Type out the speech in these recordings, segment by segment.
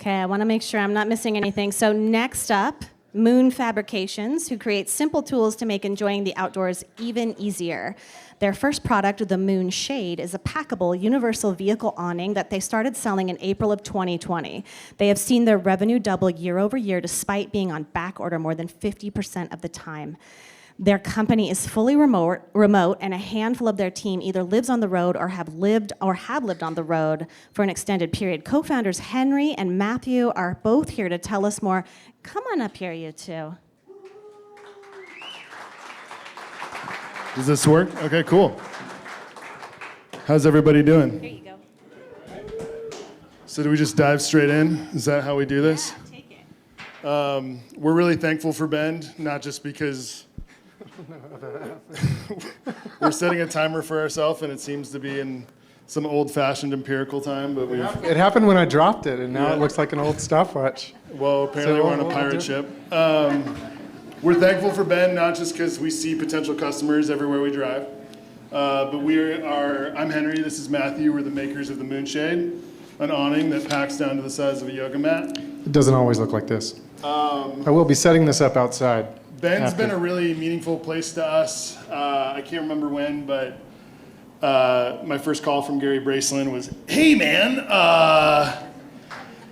Okay, I want to make sure I'm not missing anything. So next up, Moon Fabrications, who creates simple tools to make enjoying the outdoors even easier. Their first product, the Moonshade, is a packable universal vehicle awning that they started selling in April of 2020. They have seen their revenue double year over year despite being on back order more than 50% of the time. Their company is fully remote, and a handful of their team either lives on the road or have lived on the road for an extended period. Co-founders Henry and Matthew are both here to tell us more. Come on up here, you two. Does this work? Okay, cool. How's everybody doing? Here you go. So do we just dive straight in? Is that how we do this? Yeah, take it. We're really thankful for Bend, not just because we're setting a timer for ourselves and it seems to be in some old-fashioned empirical time, but It happened when I dropped it, and now it looks like an old stopwatch. Well, apparently we're on a pirate ship. We're thankful for Bend, not just because we see potential customers everywhere we drive, but I'm Henry, this is Matthew, we're the makers of the Moonshade, an awning that packs down to the size of a yoga mat. It doesn't always look like this. I will be setting this up outside. Bend's been a really meaningful place to us. I can't remember when, but my first call from Gary Braceland was, "Hey man,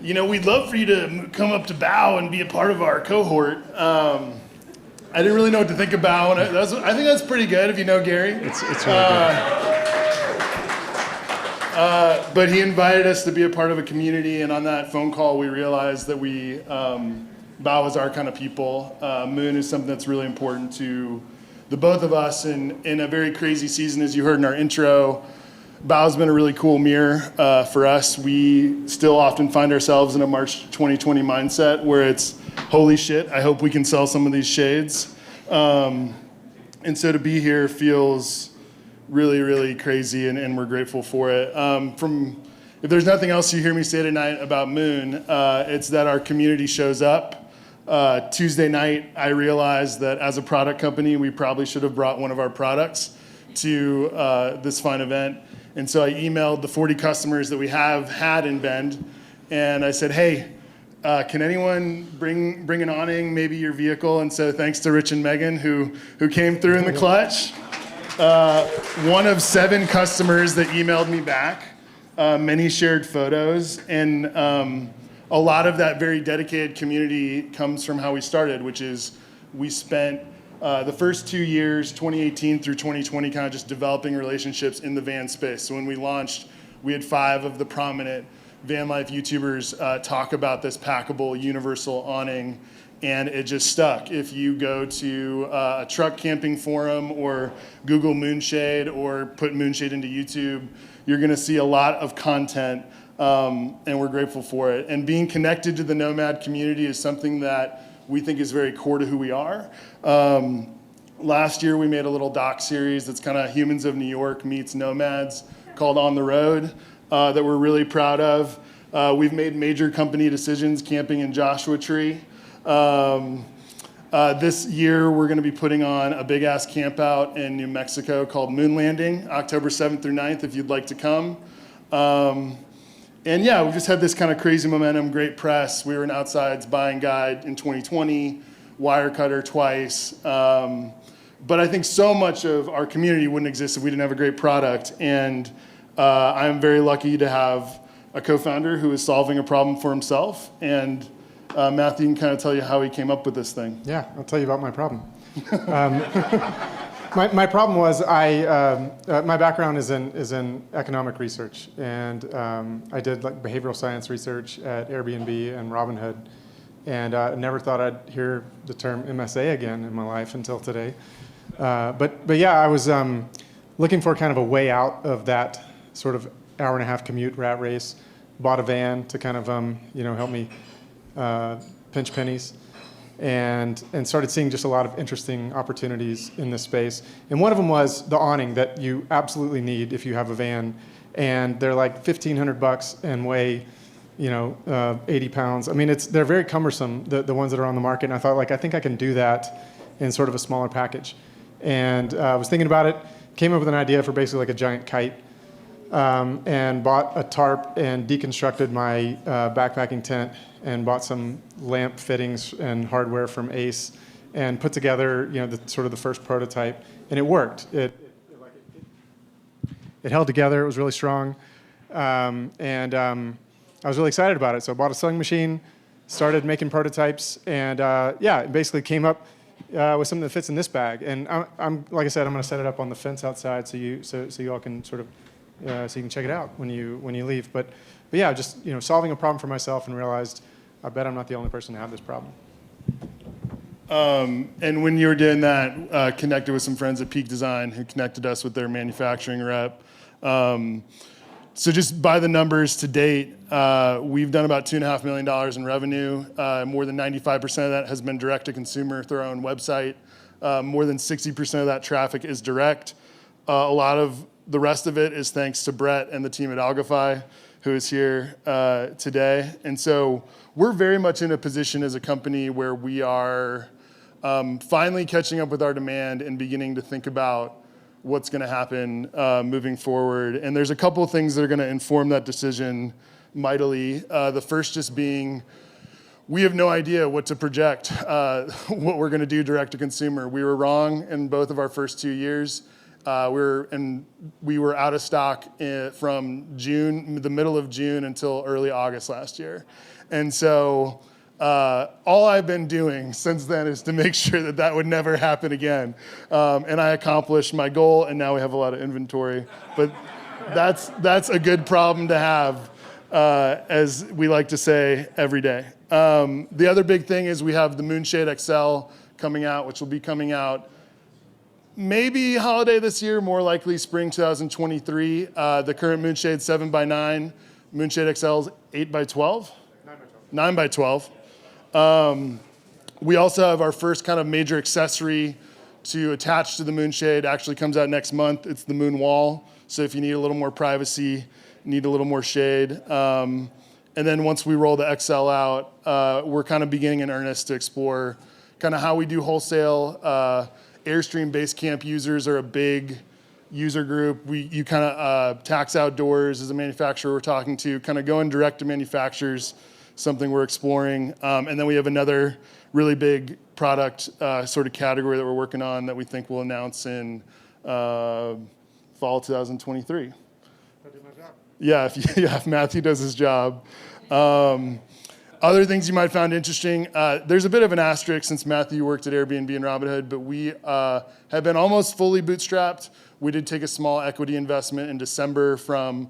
we'd love for you to come up to Bow and be a part of our cohort." I didn't really know what to think about. I think that's pretty good if you know Gary. It's really good. But he invited us to be a part of a community, and on that phone call, we realized that Bow is our kind of people. Moon is something that's really important to the both of us, and in a very crazy season, as you heard in our intro, Bow's been a really cool mirror for us. We still often find ourselves in a March 2020 mindset where it's, holy shit, I hope we can sell some of these shades. And so to be here feels really, really crazy, and we're grateful for it. If there's nothing else you hear me say tonight about Moon, it's that our community shows up. Tuesday night, I realized that as a product company, we probably should have brought one of our products to this fine event. And so I emailed the 40 customers that we have had in Bend, and I said, hey, can anyone bring an awning, maybe your vehicle? And so thanks to Rich and Megan who came through in the clutch. One of 7 customers that emailed me back. Many shared photos, and a lot of that very dedicated community comes from how we started, which is we spent the first 2 years, 2018 through 2020, kind of just developing relationships in the van space. So when we launched, we had 5 of the prominent van life YouTubers talk about this packable universal awning, and it just stuck. If you go to a truck camping forum or Google Moonshade or put Moonshade into YouTube, you're gonna see a lot of content, and we're grateful for it. And being connected to the Nomad community is something that we think is very core to who we are. Last year we made a little doc series that's kind of Humans of New York meets Nomads called On the Road that we're really proud of. We've made major company decisions camping in Joshua Tree. This year we're going to be putting on a big ass camp out in New Mexico called Moon Landing, October 7th through 9th if you'd like to come. And yeah, we've just had this kind of crazy momentum, great press. We were in Outside's buying guide in 2020, Wirecutter twice. But I think so much of our community wouldn't exist if we didn't have a great product. And I'm very lucky to have a co-founder who is solving a problem for himself. And Matthew can kind of tell you how he came up with this thing. Yeah, I'll tell you about my problem. My problem was my background is in economic research, and I did like behavioral science research at Airbnb and Robinhood, and never thought I'd hear the term MSA again in my life until today. But yeah, I was looking for kind of a way out of that sort of hour-and-a-half commute rat race. Bought a van to kind of help me pinch pennies. And started seeing just a lot of interesting opportunities in this space. And one of them was the awning that you absolutely need if you have a van. And they're like $1,500 and weigh, 80 pounds. I mean, they're very cumbersome, the ones that are on the market. And I thought, I think I can do that in sort of a smaller package. And I was thinking about it, came up with an idea for basically like a giant kite. and bought a tarp and deconstructed my backpacking tent and bought some lamp fittings and hardware from Ace and put together, the first prototype, and it worked. It held together. It was really strong, and I was really excited about it. So I bought a sewing machine, started making prototypes, and it basically came up with something that fits in this bag. And I'm like I said, I'm going to set it up on the fence outside so you all can so you can check it out when you leave. But yeah, just solving a problem for myself, and realized I bet I'm not the only person to have this problem. And when you were doing that, connected with some friends at Peak Design who connected us with their manufacturing rep. So just by the numbers to date, we've done about $2.5 million in revenue. More than 95% of that has been direct to consumer through our own website. More than 60% of that traffic is direct. A lot of the rest of it is thanks to Brett and the team at Algify, who is here today. And so we're very much in a position as a company where we are finally catching up with our demand and beginning to think about what's going to happen moving forward. And there's a couple of things that are going to inform that decision mightily. The first just being, we have no idea what to project, what we're going to do direct to consumer. We were wrong in both of our first 2 years. We were out of stock from the middle of June until early August last year. And so all I've been doing since then is to make sure that would never happen again. And I accomplished my goal, and now we have a lot of inventory. But that's a good problem to have, as we like to say every day. The other big thing is we have the Moonshade Xl coming out, which will be coming out maybe holiday this year, more likely spring 2023. The current Moonshade 7x9, Moonshade XL is 8x12? 9x12. We also have our first kind of major accessory to attach to the Moonshade. Actually comes out next month. It's the Moon Wall. So if you need a little more privacy, need a little more shade. And then once we roll the XL out, we're kind of beginning in earnest to explore kind of how we do wholesale. Airstream Base Camp users are a big user group. You kind of Tax Outdoors is a manufacturer we're talking to, kind of going direct to manufacturers, something we're exploring. And then we have another really big product sort of category that we're working on that we think we'll announce in fall 2023. I did my job. Yeah, if Matthew does his job. Other things you might find interesting, there's a bit of an asterisk since Matthew worked at Airbnb and Robinhood, but we have been almost fully bootstrapped. We did take a small equity investment in December from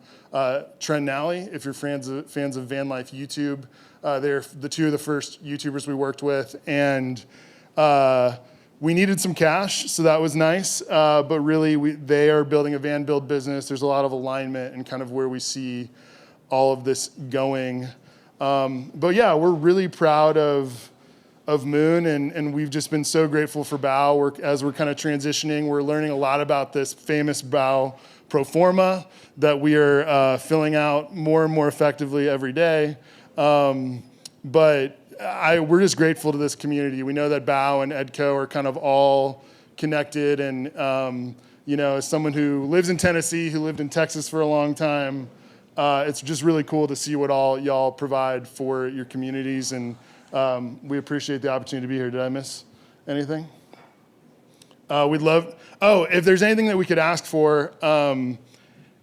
Trent Nally, if you're fans of van life YouTube. They're the two of the first YouTubers we worked with, and we needed some cash, so that was nice. But really, they are building a van build business. There's a lot of alignment and kind of where we see all of this going. But yeah, we're really proud of Moon, and we've just been so grateful for Bow. As we're kind of transitioning, we're learning a lot about this famous Bow pro forma that we are filling out more and more effectively every day. But we're just grateful to this community. We know that Bow and Edco are kind of all connected, and as someone who lives in Tennessee, who lived in Texas for a long time, it's just really cool to see what all y'all provide for your communities, and we appreciate the opportunity to be here. Did I miss anything? If there's anything that we could ask for,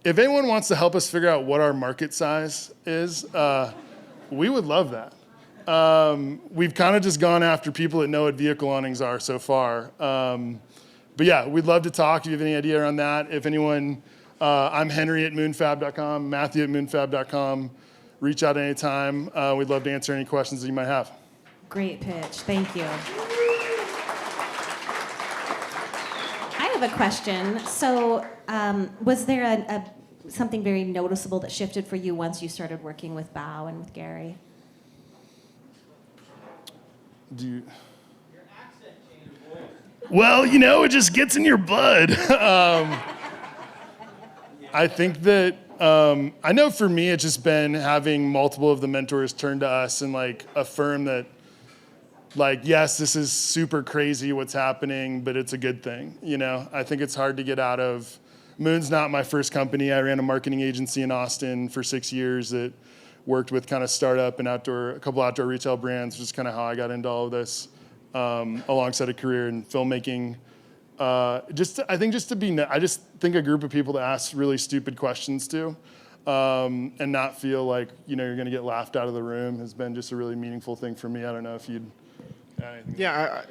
if anyone wants to help us figure out what our market size is, we would love that. We've kind of just gone after people that know what vehicle awnings are so far. But yeah, we'd love to talk if you have any idea on that. If anyone... I'm Henry at moonfab.com, Matthew at moonfab.com. Reach out anytime. We'd love to answer any questions that you might have. Great pitch. Thank you. I have a question. So was there something very noticeable that shifted for you once you started working with Bow and with Gary? Your accent changed, boy. Well, it just gets in your blood. I think that, I know for me, it's just been having multiple of the mentors turn to us and affirm that, yes, this is super crazy what's happening, but it's a good thing. I think it's hard to get out of Moon's not my first company. I ran a marketing agency in Austin for 6 years that worked with kind of startup and a couple outdoor retail brands, which is kind of how I got into all of this, alongside a career in filmmaking. I just think a group of people to ask really stupid questions to, and not feel like, you're going to get laughed out of the room has been just a really meaningful thing for me. I don't know if you'd add anything. Yeah,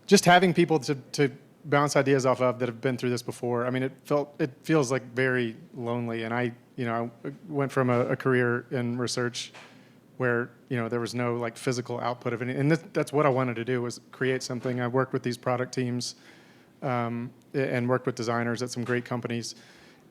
just having people to bounce ideas off of that have been through this before. I mean, it feels like very lonely. And I went from a career in research where there was no like physical output of any, and that's what I wanted to do, was create something. I worked with these product teams and worked with designers at some great companies.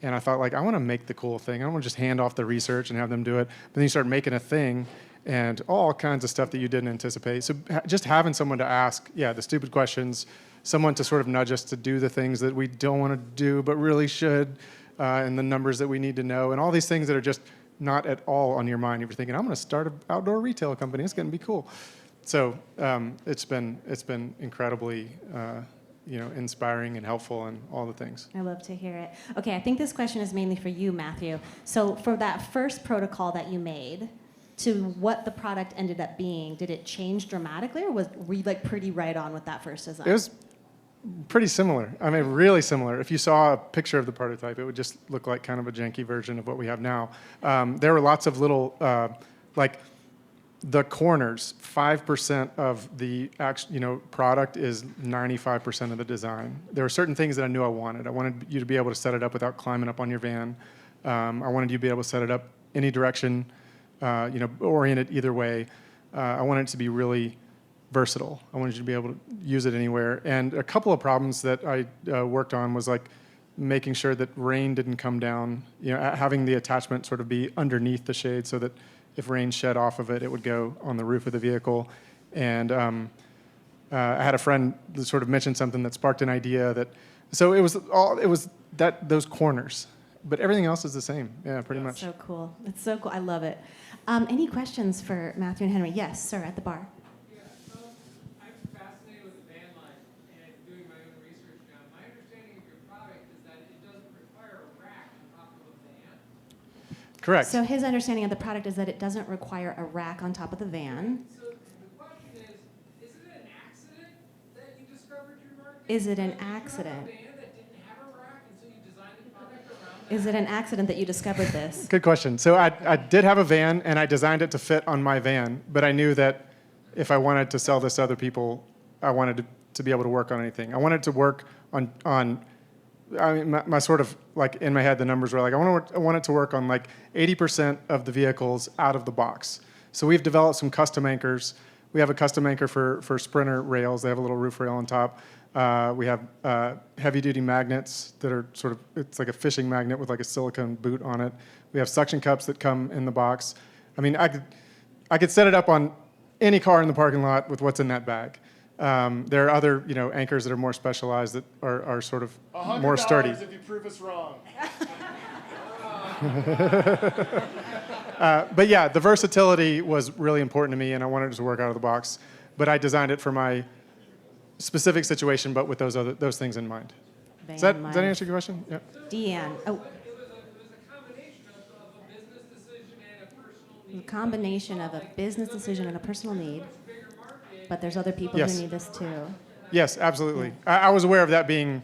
And I thought, like, I want to make the cool thing. I don't want to just hand off the research and have them do it. But then you start making a thing and all kinds of stuff that you didn't anticipate. So just having someone to ask, the stupid questions, someone to sort of nudge us to do the things that we don't want to do but really should, and the numbers that we need to know, and all these things that are just not at all on your mind. If you're thinking, I'm going to start an outdoor retail company, it's going to be cool. So it's been incredibly inspiring and helpful and all the things. I love to hear it. Okay, I think this question is mainly for you, Matthew. So for that first protocol that you made to what the product ended up being, did it change dramatically, or were you like pretty right on with that first design? It was pretty similar. I mean, really similar. If you saw a picture of the prototype, it would just look like kind of a janky version of what we have now. There were lots of little, like the corners, 5% of the product is 95% of the design. There were certain things that I knew I wanted. I wanted you to be able to set it up without climbing up on your van. I wanted you to be able to set it up any direction, orient it either way. I wanted it to be really versatile. I wanted you to be able to use it anywhere. And a couple of problems that I worked on was like making sure that rain didn't come down, having the attachment sort of be underneath the shade so that if rain shed off of it, it would go on the roof of the vehicle. And I had a friend that sort of mentioned something that sparked an idea so it was those corners, but everything else is the same. Yeah, pretty much. So cool. It's so cool. I love it. Any questions for Matthew and Henry? Yes, sir, at the bar. Correct. So his understanding of the product is that it doesn't require a rack on top of the van. So the question is it an accident that you discovered your market? Is it an accident? Did you have a van that didn't have a rack, and so you designed the product around that? Is it an accident that you discovered this? Good question. So I did have a van, and I designed it to fit on my van, but I knew that if I wanted to sell this to other people, I wanted to be able to work on anything. I wanted to work on I mean, my sort of, like, in my head, the numbers were like, I want it to work on, like, 80% of the vehicles out of the box. So we've developed some custom anchors. We have a custom anchor for Sprinter rails. They have a little roof rail on top. We have heavy-duty magnets that are sort of, it's like a fishing magnet with, like, a silicone boot on it. We have suction cups that come in the box. I mean, I could set it up on any car in the parking lot with what's in that bag. There are other, anchors that are more specialized that are sort of more sturdy. $100 if you prove us wrong. But yeah, the versatility was really important to me, and I wanted it to work out of the box. But I designed it for my specific situation, but with those things in mind. Does that answer your question? Yeah. Deanne. Oh. It was a combination of a business decision and a personal need. A combination of a business decision and a personal need. But there's other people Yes. who need this too. Yes, absolutely. I was aware of that being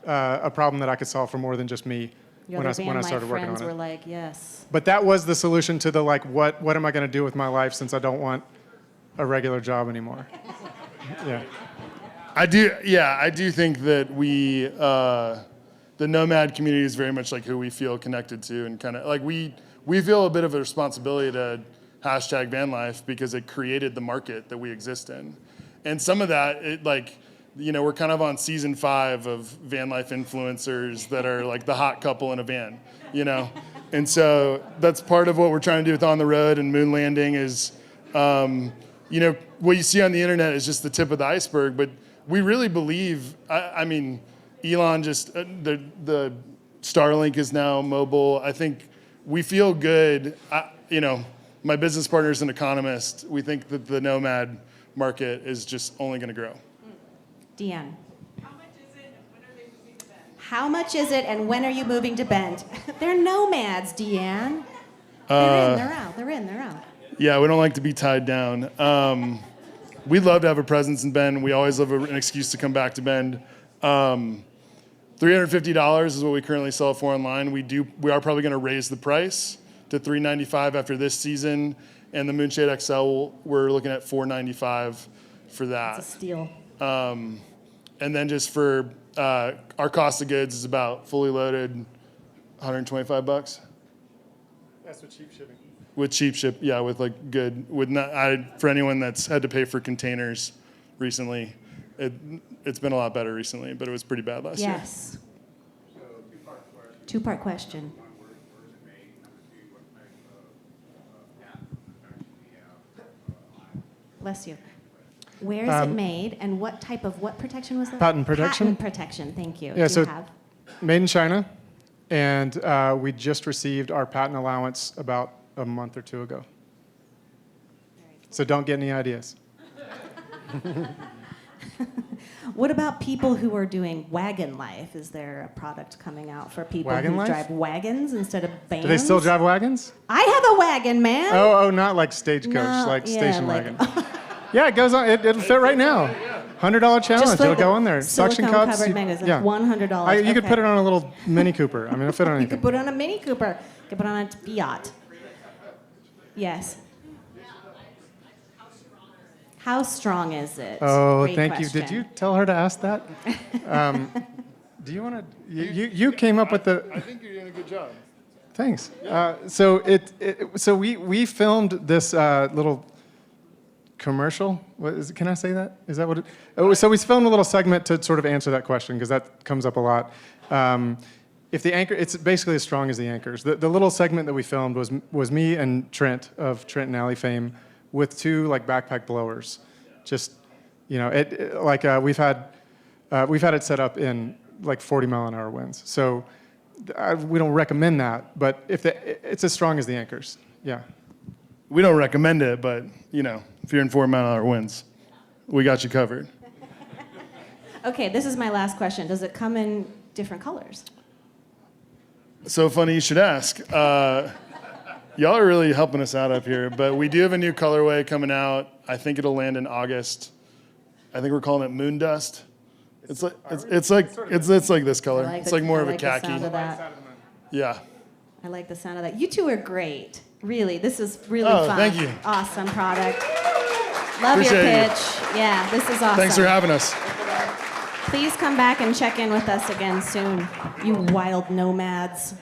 a problem that I could solve for more than just me when I started working on friends it. were like, yes. But that was the solution to the, like, what am I going to do with my life since I don't want a regular job anymore? Yeah. I do think that the nomad community is very much like who we feel connected to, and kind of like we feel a bit of a responsibility to hashtag van life because it created the market that we exist in. And some of that, we're kind of on season 5 of van life influencers that are like the hot couple in a van, And so that's part of what we're trying to do with On the Road and Moon Landing is, what you see on the internet is just the tip of the iceberg, but we really believe, Elon just, the Starlink is now mobile. I think we feel good, my business partner is an economist. We think that the nomad market is just only going to grow. Deanne. How much is it, and when are they moving to that? How much is it, and when are you moving to Bend? They're nomads, Deanne. They're in, they're out, they're in, they're out. Yeah, we don't like to be tied down. We'd love to have a presence in Bend. We always love an excuse to come back to Bend. $350 is what we currently sell it for online. We are probably going to raise the price to $395 after this season, and the Moonshade XL, we're looking at $495 for that. It's a steal. And then just for our cost of goods is about fully loaded, $125. That's with cheap shipping. With cheap ship, yeah, with like good, with not, for anyone that's had to pay for containers recently, it's been a lot better recently, but it was pretty bad last year. Yes. Two-part question. Bless you. Where is it made, and what protection was that? Patent protection. Patent protection, thank you. Yeah, Do you so have? made in China, and we just received our patent allowance about a month or two ago. So don't get any ideas. What about people who are doing wagon life? Is there a product coming out for people Wagon who life? drive wagons instead of vans? Do they still drive wagons? I have a wagon, man. Oh, not like stagecoach, No, like yeah, station like- wagon. Yeah, it goes on. It'll fit right now. $100 challenge. It'll go on there. Suction silicone cups. covered magazine, Yeah. $100. You could Okay. put it on a little Mini Cooper. I mean, it'll fit on You anything. could put it on a Mini Cooper. You could put it on a Fiat. Yes. How strong is it? Oh, Great thank you. Did question. you tell her to ask that? Do you want to? You came up with the. I think you're doing a good job. Thanks. So we filmed this little commercial. What is it? Can I say that? Is that what it? Oh, so we filmed a little segment to sort of answer that question because that comes up a lot. If the anchor, it's basically as strong as the anchors. The little segment that we filmed was me and Trent of Trent and Alley fame with two like backpack blowers. Just we've had it set up in like 40-mile-an-hour winds. So we don't recommend that, but it's as strong as the anchors. Yeah. We don't recommend it, but if you're in 4-mile-an-hour winds, we got you covered. Okay, this is my last question. Does it come in different colors? So funny you should ask. Y'all are really helping us out up here, but we do have a new colorway coming out. I think it'll land in August. I think we're calling it Moon Dust. It's like this color. It's like more of a khaki. The sound of that. Yeah. I like the sound of that. You two are great. Really, this is really Oh, fun. thank you. Awesome product. Love Appreciate your you. pitch. Yeah, this is awesome. Thanks for having us. Please come back and check in with us again soon, you wild nomads.